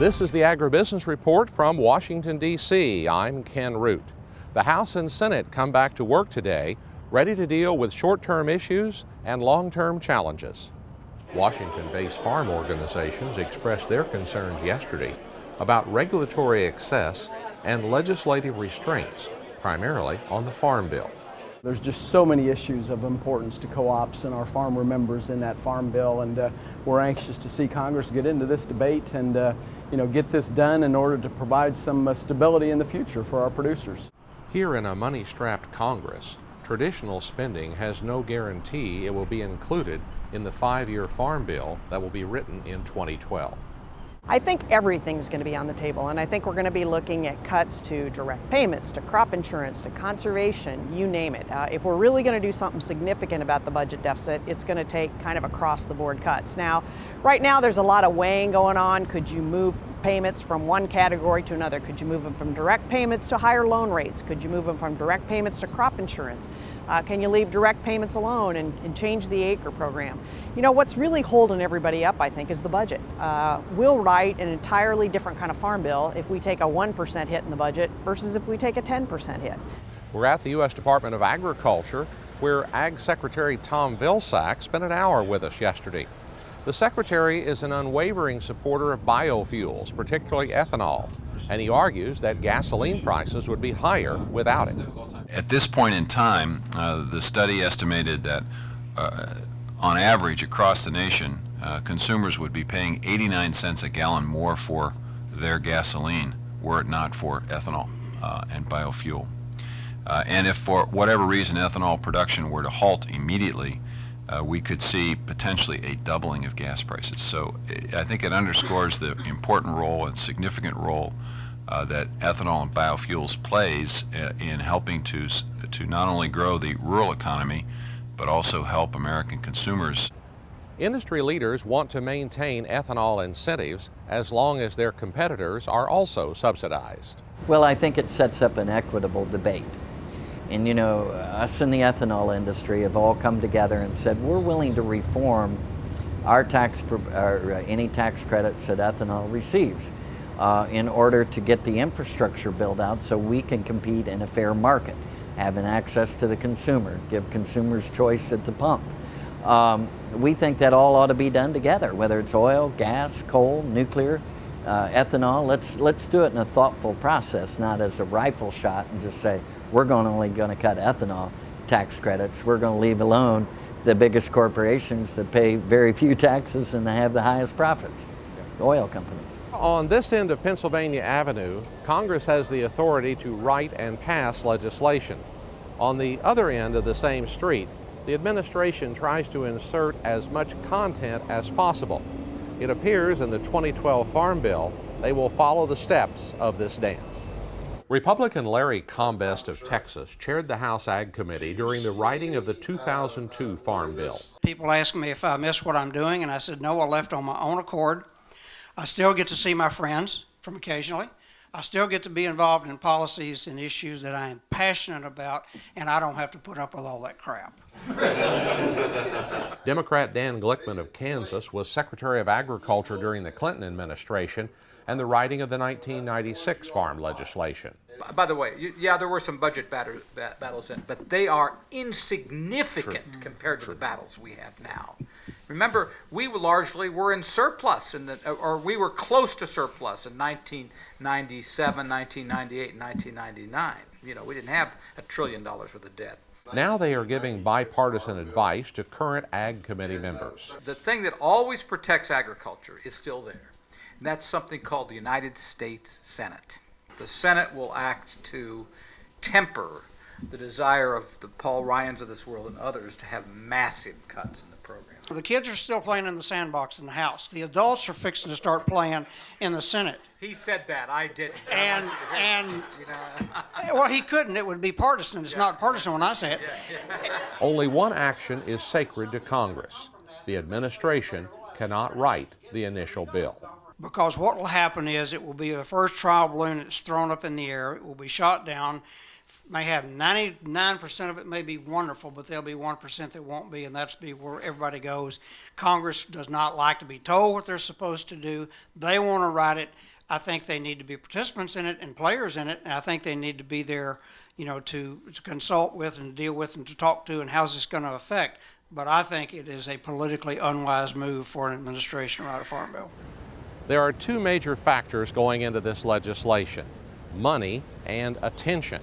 This is the AgriBusiness Report from Washington, D.C. I'm Ken Root. The House and Senate come back to work today, ready to deal with short-term issues and long-term challenges. Washington-based farm organizations expressed their concerns yesterday about regulatory excess and legislative restraints, primarily on the Farm Bill. There's just so many issues of importance to co-ops and our farmer members in that Farm Bill, and we're anxious to see Congress get into this debate and get this done in order to provide some stability in the future for our producers. Here in a money-strapped Congress, traditional spending has no guarantee it will be included in the 5-year Farm Bill that will be written in 2012. I think everything's going to be on the table, and I think we're going to be looking at cuts to direct payments, to crop insurance, to conservation, you name it. If we're really going to do something significant about the budget deficit, it's going to take kind of across-the-board cuts. Now, right now there's a lot of weighing going on. Could you move payments from one category to another? Could you move them from direct payments to higher loan rates? Could you move them from direct payments to crop insurance? Can you leave direct payments alone and change the acre program? You know, what's really holding everybody up, I think, is the budget. We'll write an entirely different kind of farm bill if we take a 1% hit in the budget versus if we take a 10% hit. We're at the U.S. Department of Agriculture, where Ag Secretary Tom Vilsack spent an hour with us yesterday. The Secretary is an unwavering supporter of biofuels, particularly ethanol, and he argues that gasoline prices would be higher without it. At this point in time, the study estimated that on average across the nation, consumers would be paying 89 cents a gallon more for their gasoline were it not for ethanol and biofuel. And if for whatever reason ethanol production were to halt immediately, we could see potentially a doubling of gas prices. So I think it underscores the important role and significant role that ethanol and biofuels plays in helping to not only grow the rural economy, but also help American consumers. Industry leaders want to maintain ethanol incentives as long as their competitors are also subsidized. Well, I think it sets up an equitable debate. And you know, us in the ethanol industry have all come together and said we're willing to reform our any tax credits that ethanol receives in order to get the infrastructure built out so we can compete in a fair market, having access to the consumer, give consumers choice at the pump. We think that all ought to be done together, whether it's oil, gas, coal, nuclear, ethanol. Let's do it in a thoughtful process, not as a rifle shot and just say we're only going to cut ethanol tax credits. We're going to leave alone the biggest corporations that pay very few taxes and have the highest profits, the oil companies. On this end of Pennsylvania Avenue, Congress has the authority to write and pass legislation. On the other end of the same street, the administration tries to insert as much content as possible. It appears in the 2012 Farm Bill they will follow the steps of this dance. Republican Larry Combest of Texas chaired the House Ag Committee during the writing of the 2002 Farm Bill. People ask me if I miss what I'm doing, and I said no, I left on my own accord. I still get to see my friends from occasionally. I still get to be involved in policies and issues that I am passionate about, and I don't have to put up with all that crap. Democrat Dan Glickman of Kansas was Secretary of Agriculture during the Clinton administration and the writing of the 1996 farm legislation. By the way, yeah, there were some budget battles in, but they are insignificant compared to the battles we have now. Remember, we largely were in surplus, or we were close to surplus in 1997, 1998, and 1999. You know, we didn't have $1 trillion worth of debt. Now they are giving bipartisan advice to current Ag Committee members. The thing that always protects agriculture is still there, and that's something called the United States Senate. The Senate will act to temper the desire of the Paul Ryans of this world and others to have massive cuts in the program. The kids are still playing in the sandbox in the House. The adults are fixing to start playing in the Senate. He said that, I didn't. And you know. Well, he couldn't. It would be partisan. It's not partisan when I say it. Only one action is sacred to Congress. The administration cannot write the initial bill. Because what will happen is it will be the first trial balloon that's thrown up in the air. It will be shot down. May have 99% of it may be wonderful, but there'll be 1% that won't be, and that's be where everybody goes. Congress does not like to be told what they're supposed to do. They want to write it. I think they need to be participants in it and players in it, and I think they need to be there, to consult with and deal with and to talk to, and how's this going to affect. But I think it is a politically unwise move for an administration to write a farm bill. There are two major factors going into this legislation: money and attention.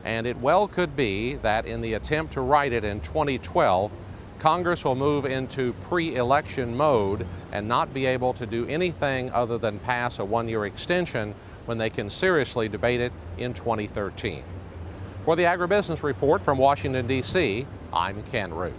And it well could be that in the attempt to write it in 2012, Congress will move into pre-election mode and not be able to do anything other than pass a one-year extension when they can seriously debate it in 2013. For the AgriBusiness Report from Washington, D.C., I'm Ken Root.